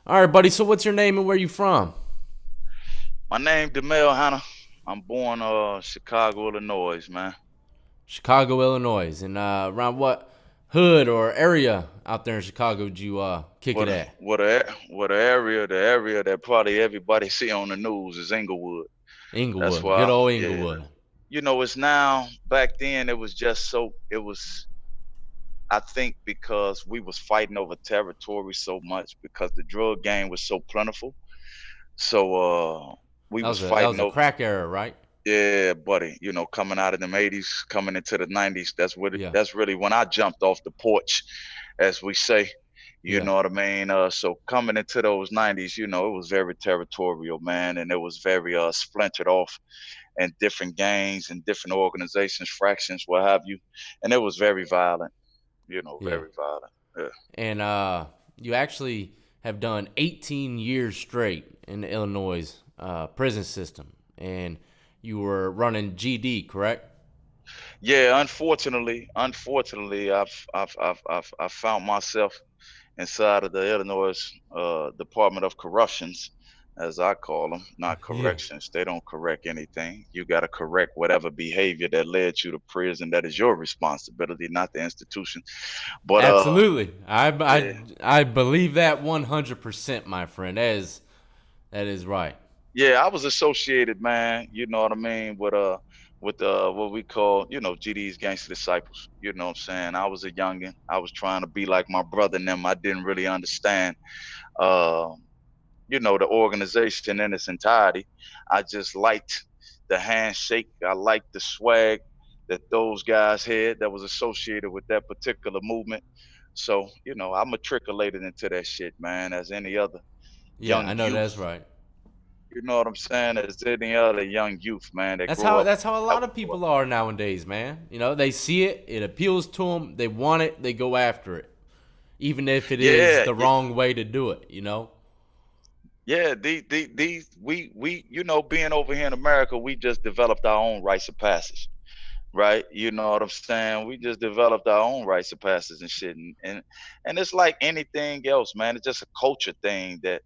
All right, buddy. So what's your name and where you from? My name Demel Hanna. I'm born Chicago, Illinois, man. Chicago, Illinois. And around what hood or area out there in Chicago did you kick it What at? what the area that probably everybody see on the news is Inglewood. That's Inglewood. Good why, old yeah. Inglewood. It's now. Back then, it was just so. It was. I think because we was fighting over territory so much because the drug game was so plentiful. So we That was was a that was fighting a over. crack era, right? Yeah, buddy. Coming out of the '80s, coming into the '90s. Yeah. That's really when I jumped off the porch, as we say. You Yeah. know what I mean? So coming into those '90s, it was very territorial, man, and it was very splintered off and different gangs and different organizations, fractions, what have you, and it was very violent. Yeah. Very violent. Yeah. And you actually have done 18 years straight in the Illinois prison system, and you were running GD, correct? Yeah. Unfortunately, I've found myself inside of the Illinois Department of Corruptions, as I call them, not Yeah. corrections. They don't correct anything. You got to correct whatever behavior that led you to prison. That is your responsibility, not the institution. But Absolutely. yeah, I believe that 100%, my friend. That is right. yeah, I was associated, man. You know what I mean, with what we call, GD's gangster disciples. You know what I'm saying? I was a youngin. I was trying to be like my brother and them. I didn't really understand. Uh, the organization in its entirety. I just liked the handshake. I liked the swag that those guys had that was associated with that particular movement. So, I matriculated into that shit, man, as any other Yeah, young I know youth. that's right. You know what I'm saying? As any other young youth, man, that That's grow how up. that's how a That lot would of grow up. people are nowadays, man. You know, they see it, it appeals to them, they want it, they go after it, even if it is Yeah, the wrong way to do it. You know? yeah. These we being over here in America, we just developed our own rites of passage. Right? You know what I'm saying? We just developed our own rites of passage and shit, and it's like anything else, man. It's just a culture thing that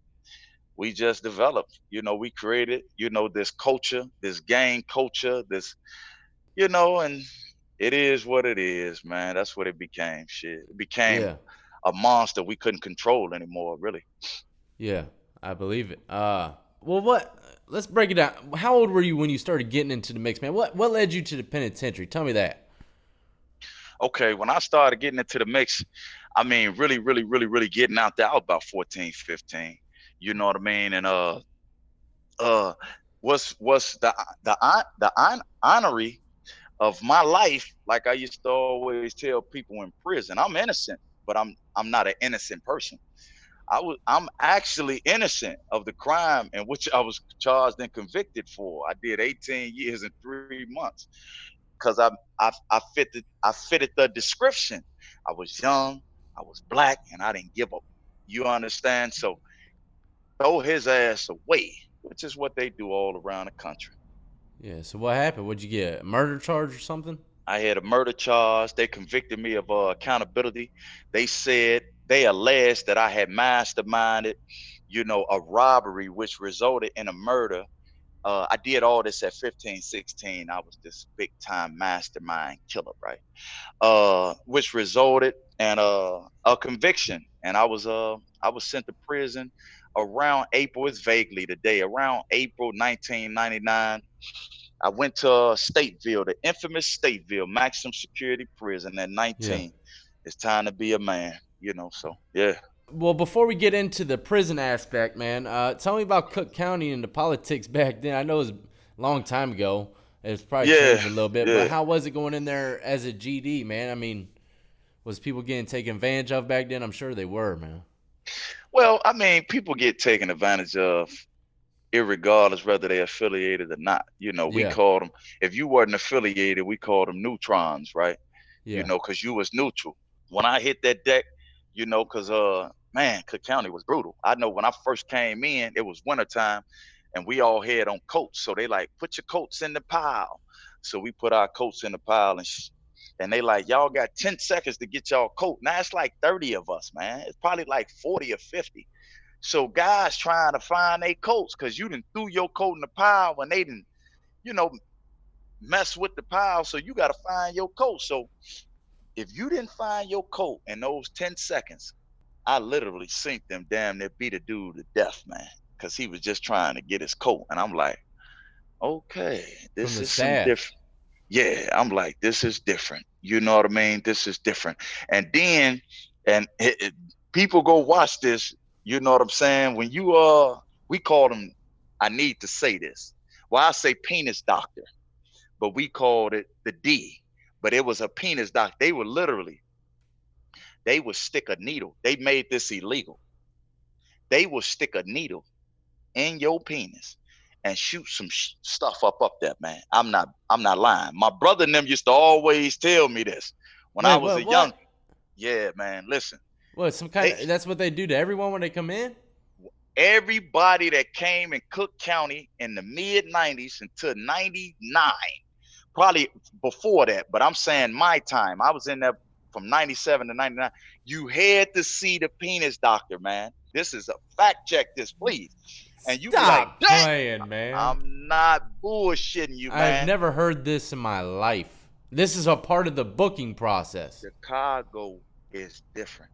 we just developed. We created, this culture, this gang culture, and it is what it is, man. That's what it became. Shit, it became Yeah, a monster we couldn't control anymore. Really. yeah, I believe it. Well, what? Let's break it down. How old were you when you started getting into the mix, man? What led you to the penitentiary? Tell me that. Okay, when I started getting into the mix, I mean, really, really, really, really getting out there, I was about 14, 15. You know what I mean? And uh was the honorary of my life, like I used to always tell people in prison, I'm innocent, but I'm not an innocent person. I'm actually innocent of the crime in which I was charged and convicted for. I did 18 years and 3 months because I fitted the description. I was young, I was black, and I didn't give up. You understand? So throw his ass away, which is what they do all around the country. Yeah. So what happened? What'd you get? A murder charge or something? I had a murder charge. They convicted me of accountability. They alleged that I had masterminded, a robbery which resulted in a murder. I did all this at 15, 16. I was this big time mastermind killer, right? Which resulted in a conviction, and I was sent to prison around April. It's vaguely the day around April 1999. I went to Stateville, the infamous Stateville maximum security prison at Yeah. 19. It's time to be a man, so yeah. Well, before we get into the prison aspect, man, tell me about Cook County and the politics back then. I know it was a long time ago. It's probably Yeah, changed a little bit, but yeah. how was it going in there as a GD, man? I mean, was people getting taken advantage of back then? I'm sure they were, man. Well, I mean, people get taken advantage of irregardless whether they're affiliated or not. We Yeah, called them, if you weren't affiliated, we called them neutrons, right? yeah, Because you was neutral. When I hit that deck, because man, Cook County was brutal. I know when I first came in, it was wintertime and we all had on coats. So they like, put your coats in the pile. So we put our coats in the pile and they like, y'all got 10 seconds to get y'all coat. Now it's like 30 of us, man. It's probably like 40 or 50. So guys trying to find their coats because you done threw your coat in the pile when they didn't, you know, mess with the pile. So you got to find your coat. So if you didn't find your coat in those 10 seconds, I literally seen them damn near beat a dude to death, man, because he was just trying to get his coat. And I'm like, okay, From this the is some staff. different. Yeah, I'm like, this is different. You know what I mean? This is different. And then, and people go watch this. You know what I'm saying? When you we call them. I need to say this. Well, I say penis doctor, but we called it the D. But it was a penis doctor. They were literally, they would stick a needle. They made this illegal. They would stick a needle in your penis and shoot some stuff up there, man. I'm not lying. My brother and them used to always tell me this when I Wait, was what? a young. What? Yeah, man. Listen, What? Some kind they of? That's what they do to everyone when they come in. everybody that came in Cook County in the mid '90s until '99, probably before that, but I'm saying my time. I was in there from '97 to '99. You had to see the penis doctor, man. This is a fact check. This, please. And you be like, Stop dang, playing, man. I'm not bullshitting you, I've man. never heard this in my life. This is a part of the booking process. Chicago is different.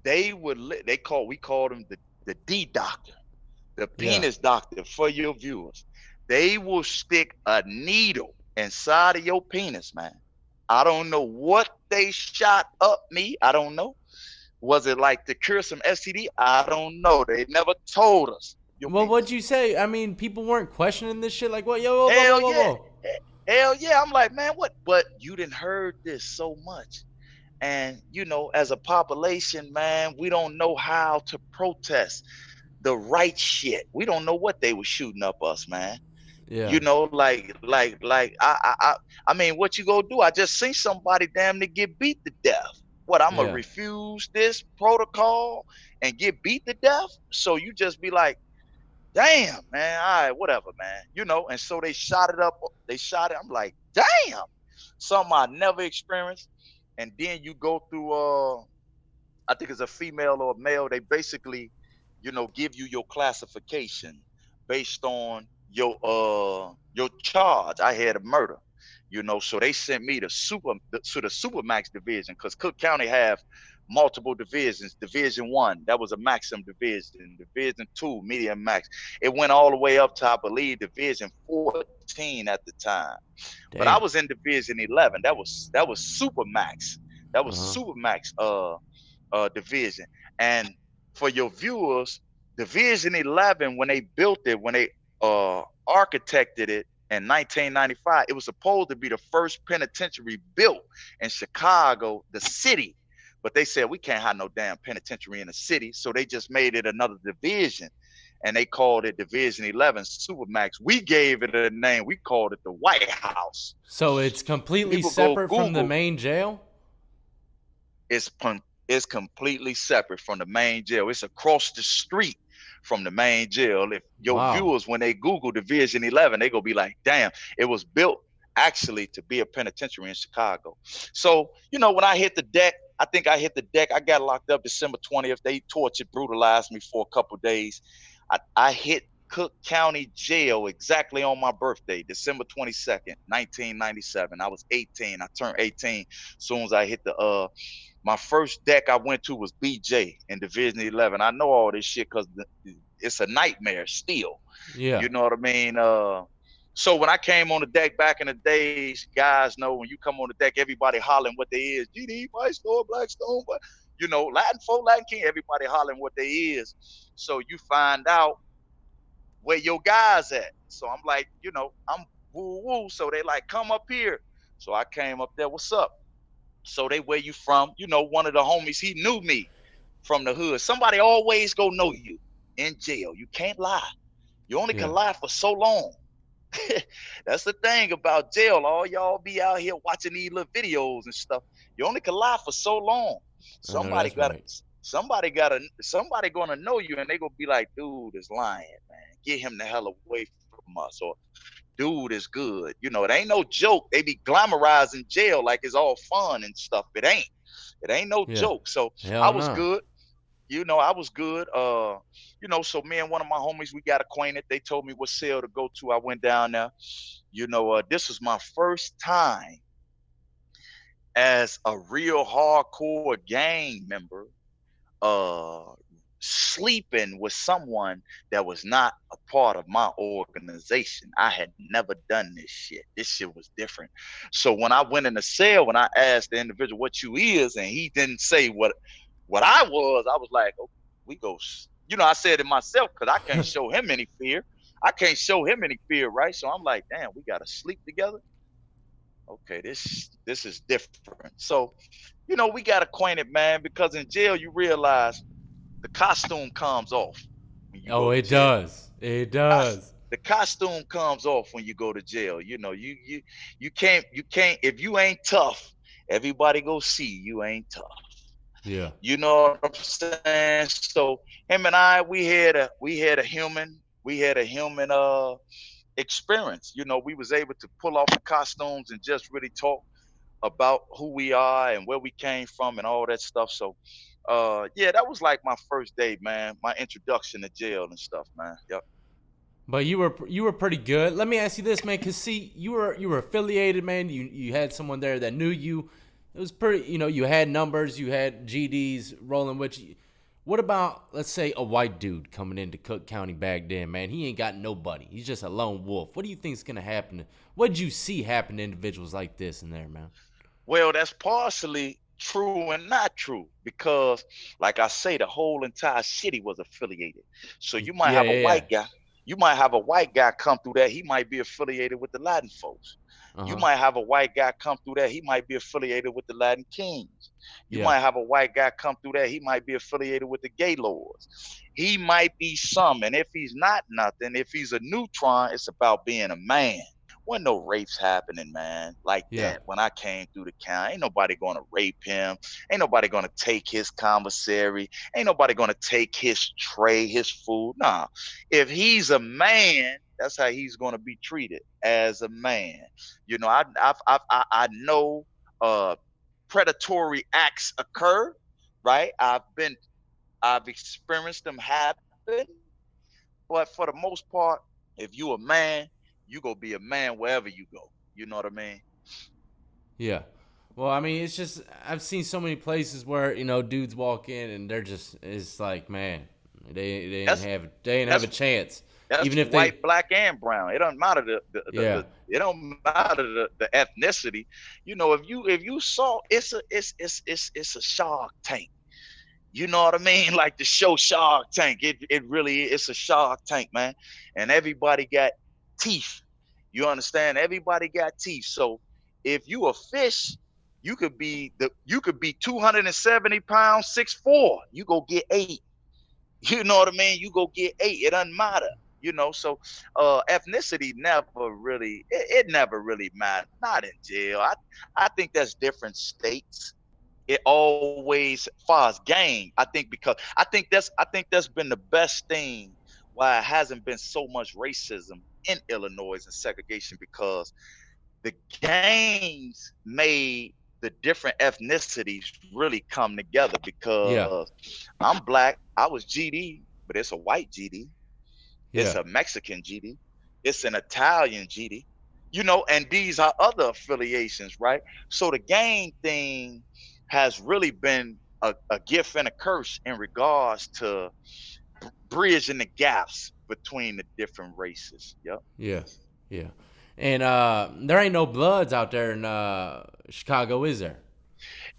They would we called them the D doctor, the Yeah. penis doctor for your viewers. They will stick a needle inside of your penis, man. I don't know what they shot up me. I don't know. Was it like to cure some STD? I don't know. They never told us your Well, what'd penis. you say? I mean, people weren't questioning this shit. Like, what? Yo, whoa, whoa, whoa, Hell whoa, yeah. whoa. Hell yeah. I'm like, man, what? But you didn't heard this so much. And, as a population, man, we don't know how to protest the right shit. We don't know what they were shooting up us, man. Yeah. I mean, what you gonna do? I just seen somebody damn near get beat to death. What, I'm gonna Yeah. refuse this protocol and get beat to death? So you just be like, damn, man, all right, whatever, man. And so they shot it up, they shot it. I'm like, damn, something I never experienced. And then you go through I think it's a female or a male, they basically, give you your classification based on your charge. I had a murder, so they sent me to the Supermax division because Cook County have multiple divisions. Division 1, that was a maximum division. Division 2, medium max. It went all the way up to, I believe, Division 14 at the time. But I Damn. was in Division 11. That was Supermax. That Uh was huh. Supermax division. And for your viewers, Division 11, when they built it, when they architected it in 1995, it was supposed to be the first penitentiary built in Chicago, the city. But they said we can't have no damn penitentiary in the city, so they just made it another division, and they called it Division 11 Supermax. We gave it a name. We called it the White House. So it's completely People go separate from the Google. main jail. It's completely separate from the main jail. It's across the street from the main jail. If your Wow. viewers, when they Google Division 11, they gonna be like, damn, it was built actually to be a penitentiary in Chicago. So, when I hit the deck, I think I hit the deck. I got locked up December 20th. They tortured, brutalized me for a couple days. I hit Cook County Jail exactly on my birthday, December 22nd, 1997. I was 18. I turned 18 as soon as I hit the my first deck I went to was BJ in Division 11. I know all this shit because it's a nightmare still. Yeah. You know what I mean? So when I came on the deck back in the days, guys know when you come on the deck, everybody hollering what they is. GD, White Stone, Blackstone, but Latin folk, Latin King, everybody hollering what they is. So you find out where your guys at. So I'm like, I'm woo woo. So they like, come up here. So I came up there. What's up? So they, where you from? One of the homies, he knew me from the hood. Somebody always go know you in jail. You can't lie. You only can Yeah. lie for so long. That's the thing about jail. All y'all be out here watching these little videos and stuff. You only can lie for so long. I know Somebody that's got to right. somebody gonna know you, and they gonna be like, dude is lying, man. Get him the hell away from us. Or dude is good. It ain't no joke. They be glamorizing jail like it's all fun and stuff. It ain't. It ain't no Yeah. joke. So I Hell was no. good. I was good. So me and one of my homies, we got acquainted. They told me what cell to go to. I went down there. This was my first time as a real hardcore gang member, uh, sleeping with someone that was not a part of my organization. I had never done this shit. This shit was different. So when I went in the cell, when I asked the individual what you is, and he didn't say what I was like, oh, we go. I said it myself because I can't show him any fear. I can't show him any fear, right? So I'm like, damn, we gotta sleep together. Okay, this is different. So, we got acquainted, man, because in jail you realize the costume comes off when you Oh, go to it jail. does. It does. The costume comes off when you go to jail. You can't if you ain't tough, everybody go see you ain't tough. Yeah. You know what I'm saying? So him and I, we had a human experience. We was able to pull off the costumes and just really talk about who we are and where we came from and all that stuff. So yeah, that was like my first day, man. My introduction to jail and stuff, man. Yep. But you were pretty good. Let me ask you this, man, cause see, you were affiliated, man. You had someone there that knew you. It was pretty, you had numbers, you had GDs rolling with you. What about, let's say, a white dude coming into Cook County back then, man? He ain't got nobody. He's just a lone wolf. What do you think's gonna happen? What did you see happen to individuals like this in there, man? Well, that's partially true and not true because, like I say, the whole entire city was affiliated. So you might Yeah, have a yeah, yeah. white guy. You might have a white guy come through there. He might be affiliated with the Latin folks. Uh You huh. might have a white guy come through there. He might be affiliated with the Latin Kings. You Yeah, might have a white guy come through there. He might be affiliated with the gay lords. He might be some. And if he's not nothing, if he's a neutron, it's about being a man. Wasn't no rapes happening, man, like yeah, that. When I came through the county, ain't nobody gonna rape him. Ain't nobody gonna take his commissary. Ain't nobody gonna take his tray, his food. Nah, if he's a man, that's how he's gonna be treated as a man. I know uh, predatory acts occur, right? I've experienced them happen, but for the most part, if you a man, you gonna be a man wherever you go. You know what I mean? yeah. Well, I mean, it's just I've seen so many places where dudes walk in and they're just it's like, man, That's they ain't have a that's chance, that's even if they. white, black, and brown. It doesn't matter Yeah, it don't matter the ethnicity. If you saw it's a shark tank. You know what I mean? Like the show Shark Tank. It really is. It's a Shark Tank, man. And everybody got teeth. You understand? Everybody got teeth. So if you a fish, you could be 270 pounds, 6'4". You go get 8. You know what I mean? You go get 8. It doesn't matter. So ethnicity never really it never really mattered. Not in jail. I think that's different states. It always far as game. I think that's been the best thing why it hasn't been so much racism in Illinois and segregation, because the games made the different ethnicities really come together, yeah, because I'm black, I was GD, but it's a white GD, it's yeah, a Mexican GD, it's an Italian GD, and these are other affiliations, right? So the gang thing has really been a gift and a curse in regards to bridging the gaps between the different races. Yep. yeah, yeah. And there ain't no Bloods out there in Chicago, is there?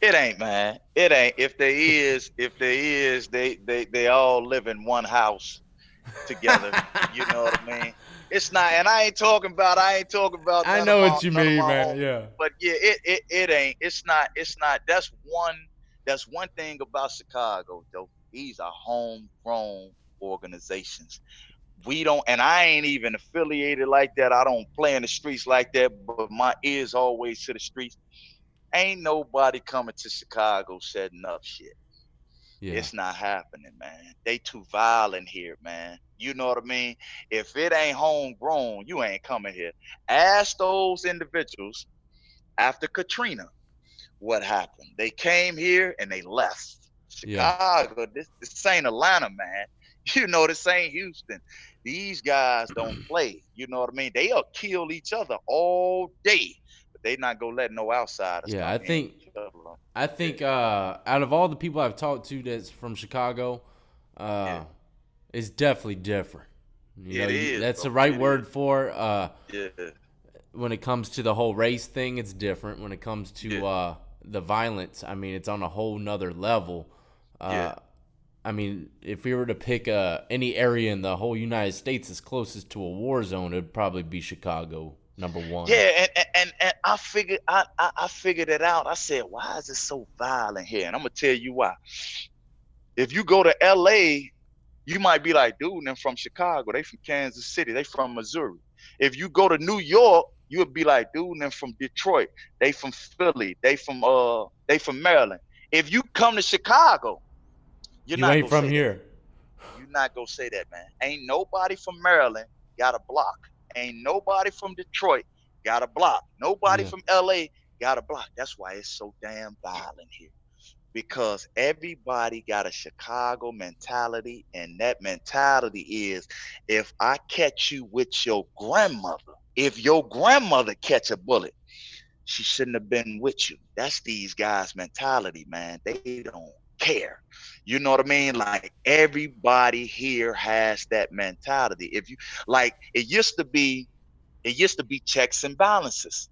It ain't, man. It ain't. If there is, they all live in one house together. You know what I mean? It's not, and I ain't talking about I none of know my what you none of mean, my man. homies. Yeah, But yeah, it ain't. It's not. That's one thing about Chicago, though. These are homegrown organizations. We don't, and I ain't even affiliated like that. I don't play in the streets like that, but my ears always to the streets. Ain't nobody coming to Chicago setting up shit. yeah, It's not happening, man. They too violent here, man. You know what I mean? If it ain't homegrown, you ain't coming here. Ask those individuals after Katrina what happened. They came here and they left. Yeah. Chicago, this ain't Atlanta, man. This ain't Houston. These guys don't play. You know what I mean? They'll kill each other all day, but they not gonna let no outsiders Yeah, come I near think each other. I Yeah, think out of all the people I've talked to that's from Chicago, yeah, uh, it's definitely different. it is, That's the bro. right It is. word for Yeah, when it comes to the whole race thing. It's different when it comes yeah, to the violence. I mean, it's on a whole nother level. yeah. Uh, I mean, if we were to pick any area in the whole United States that's closest to a war zone, it'd probably be Chicago, number one. Yeah, and I figured it out. I said, why is it so violent here? And I'm gonna tell you why. If you go to LA, you might be like, dude, them from Chicago, they from Kansas City, they from Missouri. If you go to New York, you would be like, dude, them from Detroit, they from Philly, they from Maryland. If you come to Chicago, you're You not ain't gonna from say that. here. You're not gonna say that, man. Ain't nobody from Maryland got a block. Ain't nobody from Detroit got a block. Nobody Yeah. from LA got a block. That's why it's so damn violent here, because everybody got a Chicago mentality, and that mentality is, if I catch you with your grandmother, if your grandmother catch a bullet, she shouldn't have been with you. That's these guys' mentality, man. They don't care. You know what I mean? Like, everybody here has that mentality. If you like, it used to be checks and balances.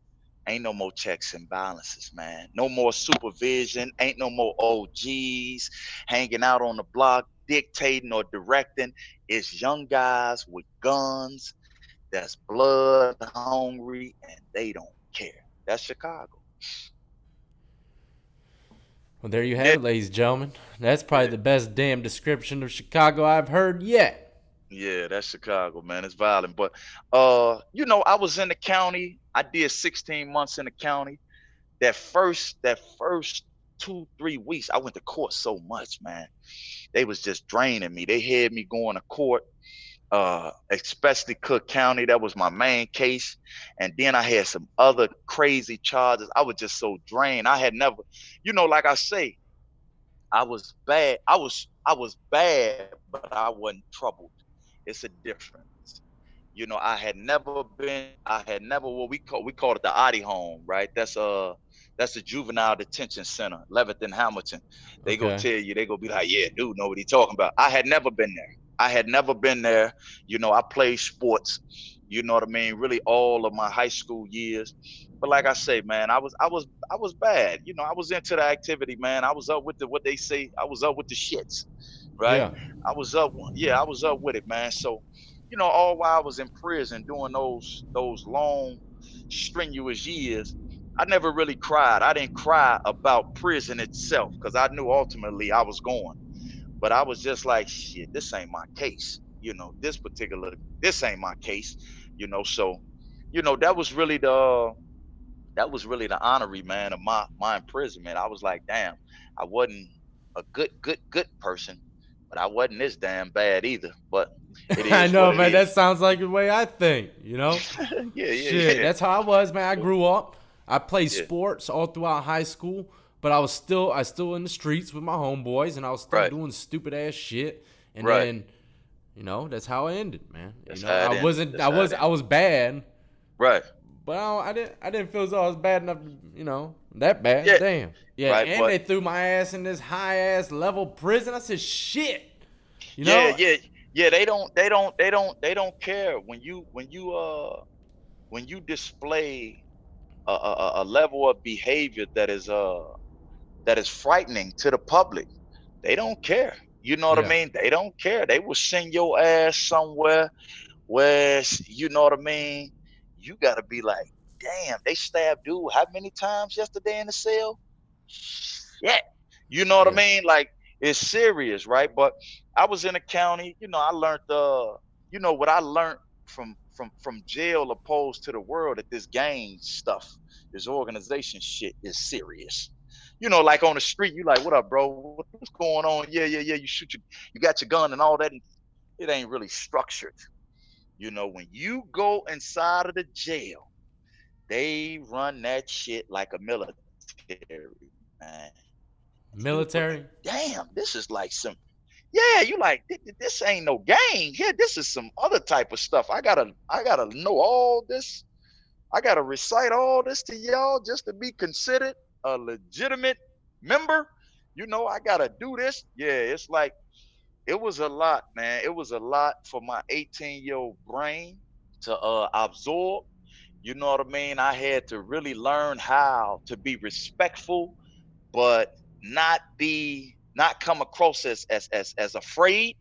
Ain't no more checks and balances, man. No more supervision. Ain't no more OGs hanging out on the block dictating or directing. It's young guys with guns that's blood hungry, and they don't care. That's Chicago. Well, there you have Yeah, it, ladies and gentlemen. That's probably yeah, the best damn description of Chicago I've heard yet. yeah. That's Chicago, man. It's violent, but I was in the county. I did 16 months in the county. That first 2 3 weeks, I went to court so much, man. They was just draining me. They had me going to court, especially Cook County. That was my main case. And then I had some other crazy charges. I was just so drained. I had never, like I say, I was bad. I was bad, but I wasn't troubled. It's a difference. I had never what we call it the Adi home, right? That's a juvenile detention center, Levitt Hamilton. They go Okay. tell you, they go be like, yeah, dude, know what he talking about. I had never been there. I had never been there. I played sports, you know what I mean, really all of my high school years. But like I say, man, I was bad. I was into the activity, man. I was up with the what they say, I was up with the shits, right? Yeah. I was up with it, man. So, all while I was in prison doing those long, strenuous years, I never really cried. I didn't cry about prison itself because I knew ultimately I was going. But I was just like, shit, this ain't my case. This ain't my case. So, that was really the honorary, man, of my imprisonment. I was like, damn, I wasn't a good person, but I wasn't this damn bad either. But it I is what know, it man. That is. sounds like the way I think. Yeah, yeah, Shit, yeah, that's how I was, man. I grew up. I played yeah. sports all throughout high school, but I still in the streets with my homeboys, and I was still Right, doing stupid ass shit. And right. then, that's how it ended, man. That's how I it ended. wasn't, That's how it I ended. was bad, Right. but I didn't feel as though I was bad enough, that bad. Yeah. Damn. Yeah, Right. and But they threw my ass in this high ass level prison. I said, shit. You yeah, know? yeah, yeah. They don't care when you display a level of behavior that is frightening to the public. They don't care. You know what I Yeah. mean? They don't care. They will send your ass somewhere where, you know what I mean? You got to be like, damn, they stabbed dude how many times yesterday in the cell? Shit. You know what I Yeah. mean? Like, it's serious, right? But I was in the county, I learned what I learned from jail opposed to the world, that this gang stuff, this organization shit is serious. Like on the street, you like, what up, bro? What's going on? Yeah, yeah, yeah. You got your gun and all that, and it ain't really structured. When you go inside of the jail, they run that shit like a military, man. You was like, Military. damn, this is like some, yeah, you like this ain't no game here. This is some other type of stuff. I gotta know all this. I gotta recite all this to y'all just to be considered a legitimate member. I gotta do this. Yeah, it's like it was a lot, man. It was a lot for my 18-year-old brain to absorb. You know what I mean? I had to really learn how to be respectful, but not come across as afraid.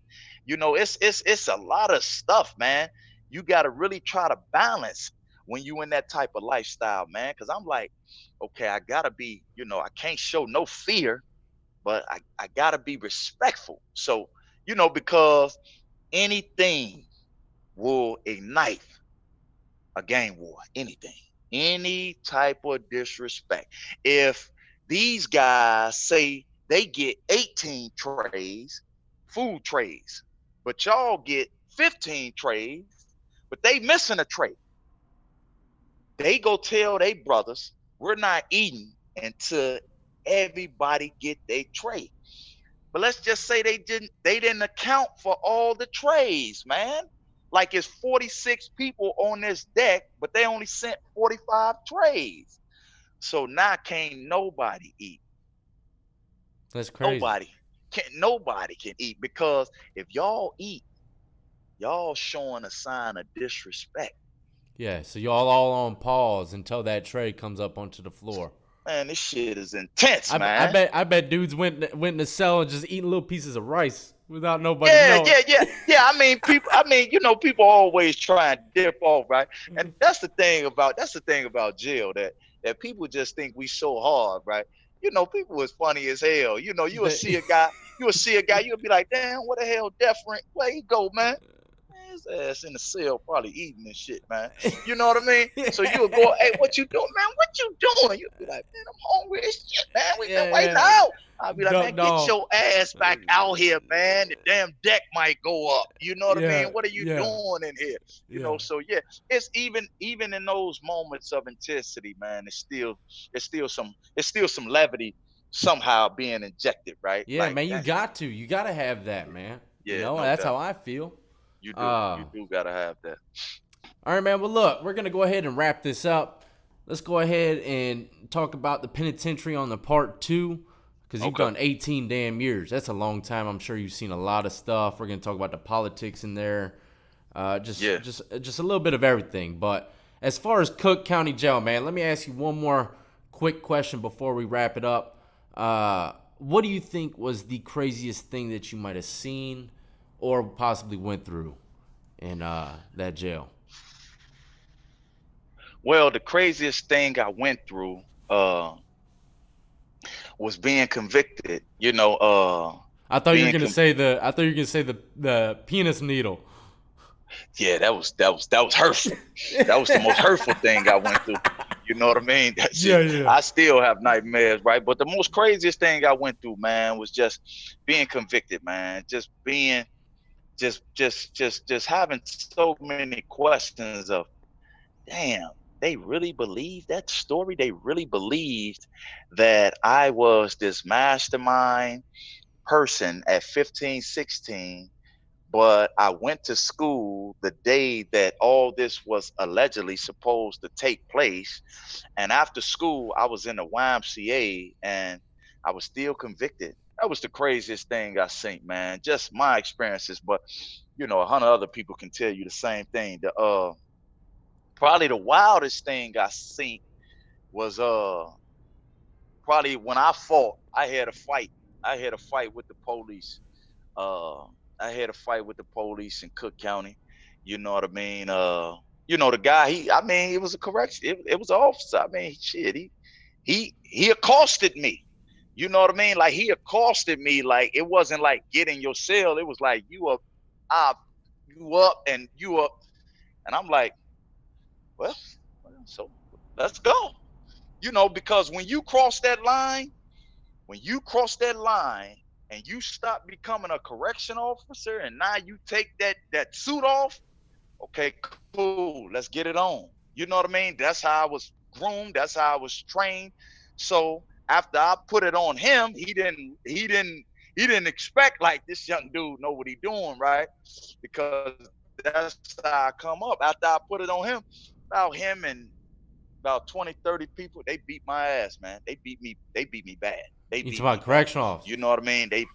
It's a lot of stuff, man. You got to really try to balance when you in that type of lifestyle, man. Because I'm like, okay, I gotta be, I can't show no fear, but I gotta be respectful. So, because anything will ignite a gang war. Anything, any type of disrespect. If these guys say they get 18 trays, food trays, but y'all get 15 trays, but they missing a tray, they go tell they brothers, we're not eating until everybody get their tray. But let's just say they didn't account for all the trays, man. Like it's 46 people on this deck, but they only sent 45 trays. So now can't nobody eat. That's crazy. Nobody can eat, because if y'all eat, y'all showing a sign of disrespect. Yeah. So y'all all on pause until that tray comes up onto the floor. Man, this shit is intense, I man. bet I bet dudes went in the cell and just eating little pieces of rice without nobody Yeah, knowing. yeah, yeah, yeah. People always try and dip off, right? And that's the thing about jail, that people just think we so hard, right? People is funny as hell. You'll see a guy, you'll be like, damn, what the hell, different? Where he go, man? His ass in the cell probably eating this shit, man. You know what I mean? So you'll go, hey, what you doing, man? What you doing? You'll be like, man, I'm hungry as shit, man. We've been Yeah, waiting yeah. out. I'll be like, man, get Dog. your ass back out here, man. The damn deck might go up. You know what I Yeah, mean? What are you yeah, doing in here? yeah. So yeah, it's even in those moments of intensity, man, it's still some levity somehow being injected, right? Yeah, Like man, that. you gotta have that, man. Yeah, And no that's how doubt. I feel. You do. Uh, You do gotta have that. all right, man. Well, look, we're gonna go ahead and wrap this up. Let's go ahead and talk about the penitentiary on the part two, because you've Okay. done 18 damn years. That's a long time. I'm sure you've seen a lot of stuff. We're gonna talk about the politics in there, Yeah. just a little bit of everything. But as far as Cook County Jail, man, let me ask you one more quick question before we wrap it up. What do you think was the craziest thing that you might have seen or possibly went through in that jail? Well, the craziest thing I went through was being convicted. I thought you were Being gonna com- say the penis needle. yeah, that was hurtful. That was the most hurtful thing I went through. You know what I mean? Yeah, Shit, yeah. I still have nightmares, right? But the most craziest thing I went through, man, was just being convicted, man. Just being, just having so many questions of, damn, they really believed that story. They really believed that I was this mastermind person at 15, 16, but I went to school the day that all this was allegedly supposed to take place. And after school, I was in the YMCA and I was still convicted. That was the craziest thing I seen, man. Just my experiences, but 100 other people can tell you the same thing. The Probably the wildest thing I seen was probably when I fought. I had a fight with the police. Uh, I had a fight with the police in Cook County. You know what I mean? The guy. It was a correction. It was an officer. I mean, shit. He accosted me. You know what I mean? Like he accosted me. Like it wasn't like get in your cell. It was like I, you up, and you up, and I'm like, well, so let's go. Because when you cross that line and you stop becoming a correction officer and now you take that suit off, okay, cool, let's get it on. You know what I mean? That's how I was groomed, that's how I was trained. So after I put it on him, he didn't expect like this young dude know what he doing, right? Because that's how I come up. After I put it on him, about him and about 20, 30 people, they beat my ass, man. They beat me bad. They You talking beat me about bad. correctional You officers? know what I mean? They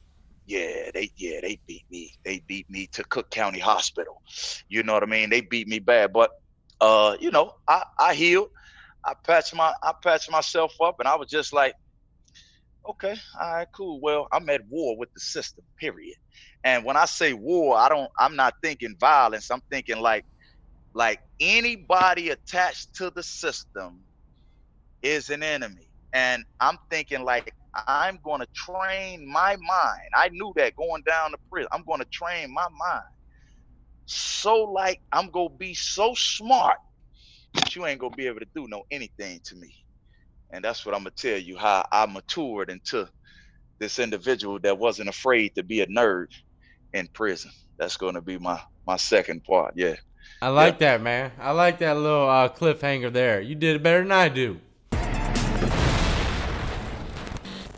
beat me. They beat me to Cook County Hospital. You know what I mean? They beat me bad. But I healed. I patched myself up, and I was just like, okay, all right, cool. Well, I'm at war with the system, period. And when I say war, I'm not thinking violence. I'm thinking like anybody attached to the system is an enemy. And I'm thinking like I'm going to train my mind. I knew that going down to prison. I'm going to train my mind so like I'm going to be so smart that you ain't going to be able to do no anything to me. And that's what I'm going to tell you, how I matured into this individual that wasn't afraid to be a nerd in prison. That's going to be my second part. Yeah. I Yeah. like that, man. I like that little cliffhanger there. You did it better than I do.